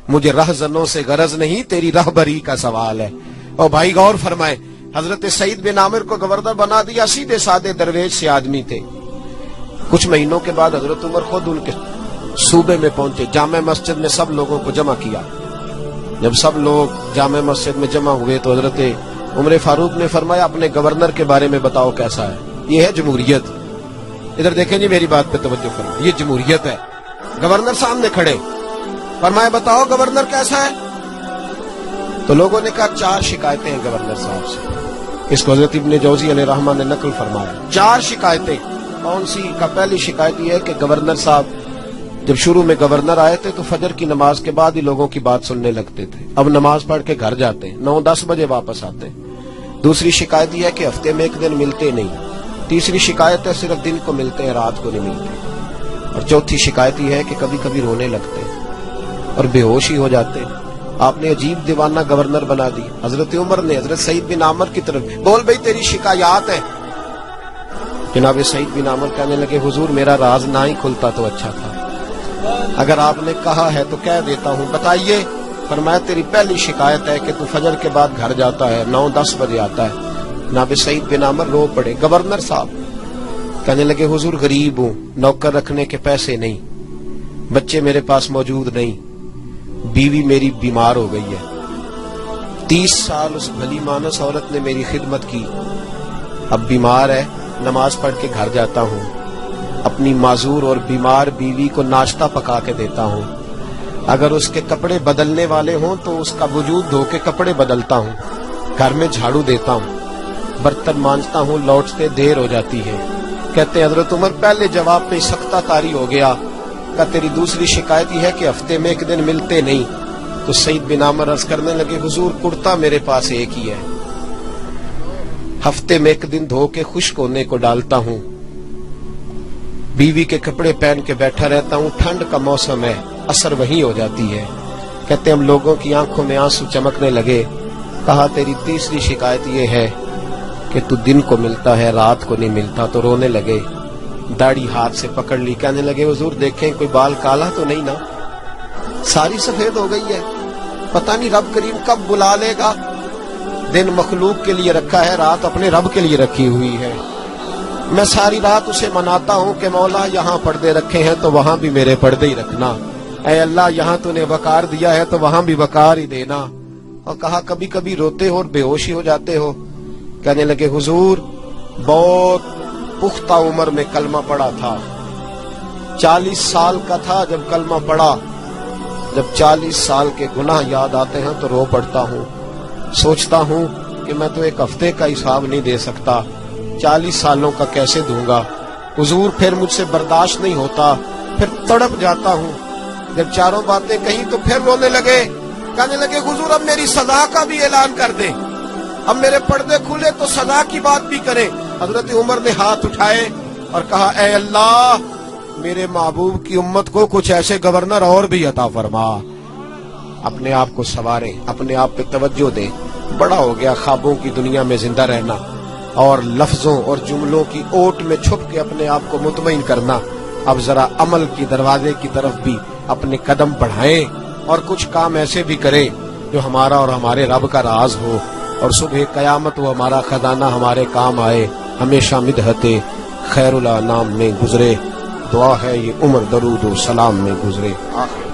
مجھے رہزنوں سے غرض نہیں، تیری رہبری کا سوال ہے۔ اور بھائی غور فرمائے، حضرت سعید بن عامر کو گورنر بنا دیا، سیدھے سادے درویش سے آدمی تھے۔ کچھ مہینوں کے بعد حضرت عمر خود ان کے صوبے میں پہنچے، جامع مسجد میں سب لوگوں کو جمع کیا۔ جب سب لوگ جامع مسجد میں جمع ہوئے تو حضرت عمر فاروق نے فرمایا اپنے گورنر کے بارے میں بتاؤ کیسا ہے۔ یہ ہے جمہوریت۔ ادھر دیکھیں جی، میری بات پہ توجہ فرمائیں، یہ جمہوریت ہے۔ گورنر سامنے کھڑے، فرمایا بتاؤ گورنر کیسا ہے؟ تو لوگوں نے کہا 4 شکایتیں ہیں گورنر صاحب سے۔ اس کو حضرت ابن جوزی علیہ رحمہ نے نقل فرمایا، 4 شکایتیں۔ کون سی؟ کا پہلی شکایت یہ ہے کہ گورنر صاحب جب شروع میں گورنر آئے تھے تو فجر کی نماز کے بعد ہی لوگوں کی بات سننے لگتے تھے، اب نماز پڑھ کے گھر جاتے ہیں، 9-10 بجے واپس آتے ہیں۔ دوسری شکایت یہ ہے کہ ہفتے میں 1 دن ملتے نہیں۔ تیسری شکایت ہے صرف دن کو ملتے ہیں، رات کو نہیں ملتے۔ اور چوتھی شکایت یہ ہے کہ کبھی کبھی رونے لگتے اور بے ہوش ہی ہو جاتے۔ آپ نے عجیب دیوانہ گورنر بنا دی۔ حضرت عمر نے حضرت سعید بن عامر کی طرف، بول بھئی تیری شکایات ہے۔ جناب سعید بن عامر کہنے لگے حضور میرا راز نہ ہی کھلتا تو اچھا تھا، اگر آپ نے کہا ہے تو کہہ دیتا ہوں، بتائیے۔ فرمایا تیری پہلی شکایت ہے کہ تو فجر کے بعد گھر جاتا ہے، 9-10 بجے آتا ہے۔ جناب سعید بن عامر رو پڑے۔ گورنر صاحب کہنے لگے حضور غریب ہوں، نوکر رکھنے کے پیسے نہیں، بچے میرے پاس موجود نہیں، بیوی میری بیمار ہو گئی ہے، 30 سال اس بھلی مانس عورت نے میری خدمت کی، اب بیمار ہے، نماز پڑھ کے گھر جاتا ہوں، اپنی معذور اور بیمار بیوی کو ناشتہ پکا کے دیتا ہوں، اگر اس کے کپڑے بدلنے والے ہوں تو اس کا وجود دھو کے کپڑے بدلتا ہوں، گھر میں جھاڑو دیتا ہوں، برتن مانجتا ہوں، لوٹتے دیر ہو جاتی ہے۔ کہتے ہیں حضرت عمر پہلے جواب پہ سختہ طاری ہو گیا، کہ تیری دوسری شکایت یہ ہے کہ ہفتے میں 1 دن ملتے نہیں۔ تو سعید بن عامر عرض کرنے لگے حضور کرتا میرے پاس ایک ہی ہے، ہفتے میں 1 دن دھو کے خشک ہونے کو ڈالتا ہوں، بیوی کے کپڑے پہن کے بیٹھا رہتا ہوں، ٹھنڈ کا موسم ہے، اثر وہیں ہو جاتی ہے۔ کہتے ہم لوگوں کی آنکھوں میں آنسو چمکنے لگے۔ کہا تیری تیسری شکایت یہ ہے کہ تو دن کو ملتا ہے رات کو نہیں ملتا۔ تو رونے لگے، داڑھی ہاتھ سے پکڑ لی، کہنے لگے حضور دیکھیں کوئی بال کالا تو نہیں نا، ساری سفید ہو گئی ہے، پتہ نہیں رب کریم کب بلا لے گا۔ دن مخلوق کے لیے رکھا ہے، رات اپنے رب کے لیے رکھی ہوئی ہے۔ میں ساری رات اسے مناتا ہوں کہ مولا یہاں پردے رکھے ہیں تو وہاں بھی میرے پردے ہی رکھنا، اے اللہ یہاں تو نے وقار دیا ہے تو وہاں بھی وقار ہی دینا۔ اور کہا کبھی کبھی روتے ہو اور بے ہوشی ہو جاتے ہو؟ کہنے لگے حضور بہت پختہ عمر میں کلمہ پڑا تھا، 40 سال کا تھا جب کلمہ پڑا، جب 40 سال کے گناہ یاد آتے ہیں تو رو پڑتا ہوں، سوچتا ہوں کہ میں تو 1 ہفتے کا حساب نہیں دے سکتا، 40 سالوں کا کیسے دوں گا حضور؟ پھر مجھ سے برداشت نہیں ہوتا، پھر تڑپ جاتا ہوں۔ جب چاروں باتیں کہیں تو پھر رونے لگے، کہنے لگے حضور اب میری سزا کا بھی اعلان کر دیں، اب میرے پردے کھلے تو سزا کی بات بھی کریں۔ حضرت عمر نے ہاتھ اٹھائے اور کہا اے اللہ میرے محبوب کی امت کو کچھ ایسے گورنر اور بھی عطا فرما۔ اپنے آپ کو سنواریں، اپنے آپ پہ توجہ دیں۔ بڑا ہو گیا خوابوں کی دنیا میں زندہ رہنا اور لفظوں اور جملوں کی اوٹ میں چھپ کے اپنے آپ کو مطمئن کرنا۔ اب ذرا عمل کی دروازے کی طرف بھی اپنے قدم بڑھائیں اور کچھ کام ایسے بھی کریں جو ہمارا اور ہمارے رب کا راز ہو، اور صبح قیامت وہ ہمارا خزانہ ہمارے کام آئے، ہمیشہ مدحت خیر الانام میں گزرے۔ دعا ہے یہ عمر درود و سلام میں گزرے۔ آخر